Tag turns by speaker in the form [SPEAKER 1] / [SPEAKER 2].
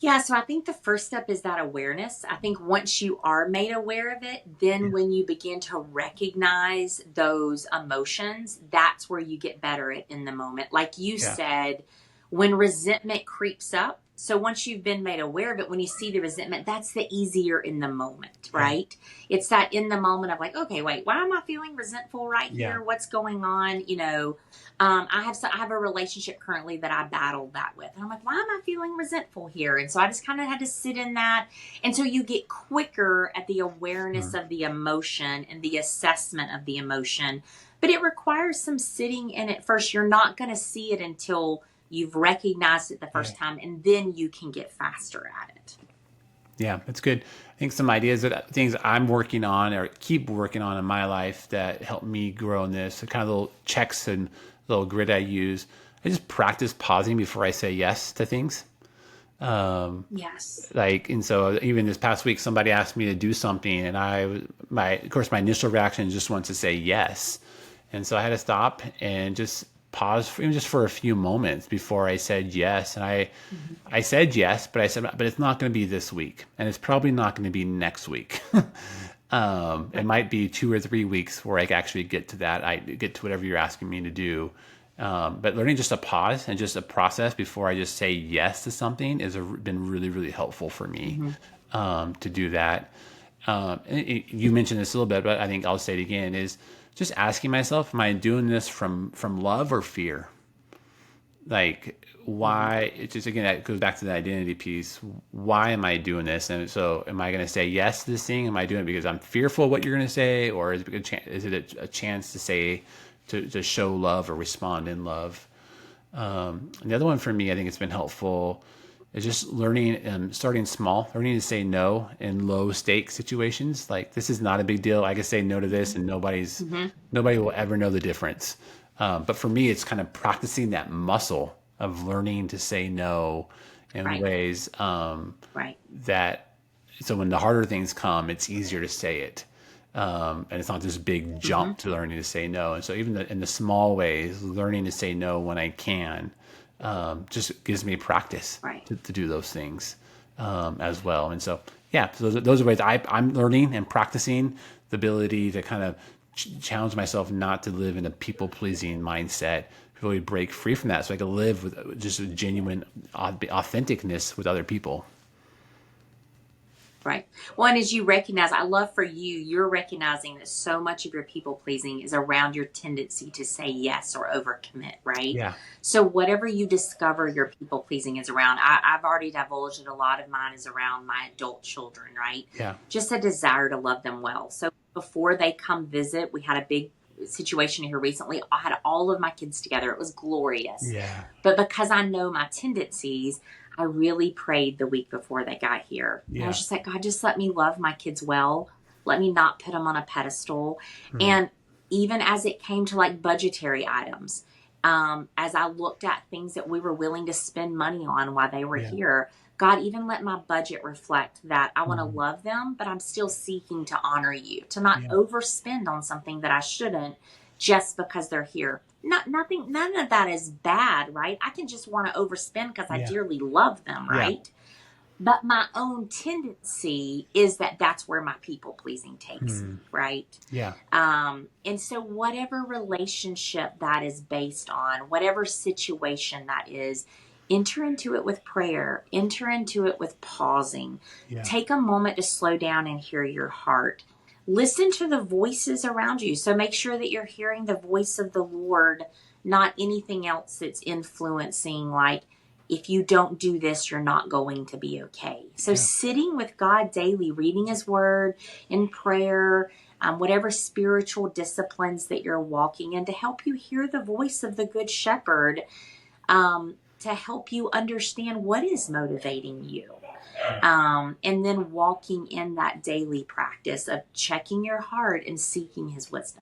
[SPEAKER 1] Yeah, so I think the first step is that awareness. I think once you are made aware of it, then
[SPEAKER 2] Yeah.
[SPEAKER 1] when you begin to recognize those emotions, that's where you get better at in the moment. Like you
[SPEAKER 2] Yeah.
[SPEAKER 1] said, when resentment creeps up, so once you've been made aware of it, when you see the resentment, that's the easier in the moment,
[SPEAKER 2] Yeah.
[SPEAKER 1] right? It's that in the moment of like, okay, wait, why am I feeling resentful right
[SPEAKER 2] Yeah.
[SPEAKER 1] here? What's going on? I have a relationship currently that I battled that with. And I'm like, why am I feeling resentful here? And so I just kind of had to sit in that until you get quicker at the awareness
[SPEAKER 2] Mm.
[SPEAKER 1] of the emotion and the assessment of the emotion. But it requires some sitting in it first. You're not going to see it until you've recognized it the
[SPEAKER 2] Yeah.
[SPEAKER 1] first time, and then you can get faster at it.
[SPEAKER 2] Yeah, that's good. I think some ideas that things I'm working on or keep working on in my life that help me grow in this, the kind of little checks and little grid I use. I just practice pausing before I say yes to things.
[SPEAKER 1] Yes.
[SPEAKER 2] And so even this past week, somebody asked me to do something, and of course, my initial reaction just wants to say yes, and so I had to stop and just pause even just for a few moments before I said yes, and
[SPEAKER 1] Mhm.
[SPEAKER 2] I said yes, but I said, but it's not going to be this week, and it's probably not going to be next week. It
[SPEAKER 1] Right.
[SPEAKER 2] might be 2 or 3 weeks where I can actually get to that. I get to whatever you're asking me to do. But learning just a pause and just a process before I just say yes to something been really, really helpful for me
[SPEAKER 1] Mm-hmm.
[SPEAKER 2] to do that. You mentioned this a little bit, but I think I'll say it again: is just asking myself, am I doing this from love or fear? Like,
[SPEAKER 1] Mm-hmm.
[SPEAKER 2] why? It just again that goes back to the identity piece. Why am I doing this? And so, am I going to say yes to this thing? Am I doing it because I'm fearful of what you're going to say, or is it a chance to say to show love or respond in love? And the other one for me, I think it's been helpful, is just learning and starting small, learning to say no in low stake situations. Like, this is not a big deal. I can say no to this, and
[SPEAKER 1] Mm-hmm.
[SPEAKER 2] nobody will ever know the difference. But for me, it's kind of practicing that muscle of learning to say no in
[SPEAKER 1] Right.
[SPEAKER 2] ways
[SPEAKER 1] Right.
[SPEAKER 2] that so when the harder things come, it's easier to say it. And it's not this big
[SPEAKER 1] Mm-hmm.
[SPEAKER 2] jump to learning to say no. And so even in the small ways, learning to say no when I can just gives me practice
[SPEAKER 1] Right.
[SPEAKER 2] to do those things as well. And so, yeah, so those are ways I'm learning and practicing the ability to kind of challenge myself not to live in a people pleasing mindset, really break free from that so I can live with just a genuine authenticness with other people.
[SPEAKER 1] Right. Well, and as you recognize, I love for you, you're recognizing that so much of your people pleasing is around your tendency to say yes or overcommit, right?
[SPEAKER 2] Yeah.
[SPEAKER 1] So, whatever you discover your people pleasing is around, I've already divulged that a lot of mine is around my adult children, right?
[SPEAKER 2] Yeah.
[SPEAKER 1] Just a desire to love them well. So, before they come visit, we had a big situation here recently. I had all of my kids together. It was glorious.
[SPEAKER 2] Yeah.
[SPEAKER 1] But because I know my tendencies, I really prayed the week before they got here. And I was
[SPEAKER 2] Yeah.
[SPEAKER 1] just like, God, just let me love my kids well. Let me not put them on a pedestal.
[SPEAKER 2] Mm.
[SPEAKER 1] And even as it came to like budgetary items, as I looked at things that we were willing to spend money on while they were
[SPEAKER 2] Yeah.
[SPEAKER 1] here, God even let my budget reflect that I want to
[SPEAKER 2] Mm.
[SPEAKER 1] love them, but I'm still seeking to honor you, to not
[SPEAKER 2] Yeah.
[SPEAKER 1] overspend on something that I shouldn't just because they're here. Nothing, none of that is bad, right? I can just want to overspend because I
[SPEAKER 2] Yeah.
[SPEAKER 1] dearly love them,
[SPEAKER 2] Yeah.
[SPEAKER 1] right? But my own tendency is that that's where my people pleasing takes
[SPEAKER 2] Mm.
[SPEAKER 1] me, right?
[SPEAKER 2] Yeah.
[SPEAKER 1] And so, whatever relationship that is based on, whatever situation that is, enter into it with prayer, enter into it with pausing.
[SPEAKER 2] Yeah.
[SPEAKER 1] Take a moment to slow down and hear your heart. Listen to the voices around you. So, make sure that you're hearing the voice of the Lord, not anything else that's influencing, like, if you don't do this, you're not going to be okay. So,
[SPEAKER 2] Yeah.
[SPEAKER 1] sitting with God daily, reading His Word in prayer, whatever spiritual disciplines that you're walking in, to help you hear the voice of the Good Shepherd, to help you understand what is motivating you. And then walking in that daily practice of checking your heart and seeking His wisdom.